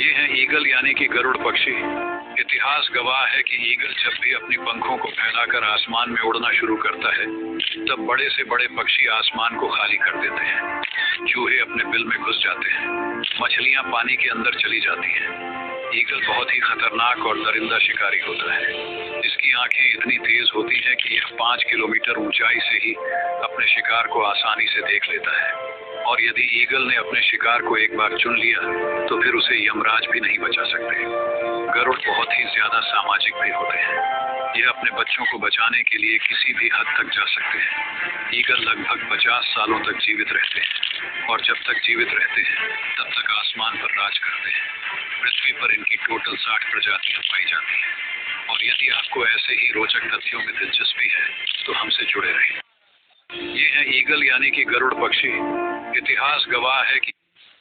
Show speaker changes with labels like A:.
A: ये है ईगल यानी कि गरुड़ पक्षी। इतिहास गवाह है कि ईगल जब भी अपनी पंखों को फैलाकर आसमान में उड़ना शुरू करता है तब बड़े से बड़े पक्षी आसमान को खाली कर देते हैं। चूहे अपने बिल में घुस जाते हैं, मछलियां पानी के अंदर चली जाती हैं। ईगल बहुत ही खतरनाक और दरिंदा शिकारी होता है। इसकी आंखें इतनी तेज होती हैं कि यह 5 किलोमीटर ऊंचाई से ही अपने शिकार को आसानी से देख लेता है। और यदि ईगल ने अपने शिकार को एक बार चुन लिया तो फिर उसे यमराज भी नहीं बचा सकते। गरुड़ बहुत ही ज्यादा सामाजिक भी होते हैं। यह अपने बच्चों को बचाने के लिए किसी भी हद तक जा सकते हैं। ईगल लगभग 50 सालों तक जीवित रहते हैं और जब तक जीवित रहते हैं तब तक आसमान पर राज करते हैं। पृथ्वी पर इनकी टोटल 60 प्रजातियां पाई जाती हैं। और यदि आपको ऐसे ही रोचक तथ्यों में दिलचस्पी है तो हमसे जुड़े रहें। ये है ईगल यानी कि गरुड़ पक्षी। इतिहास गवाह है कि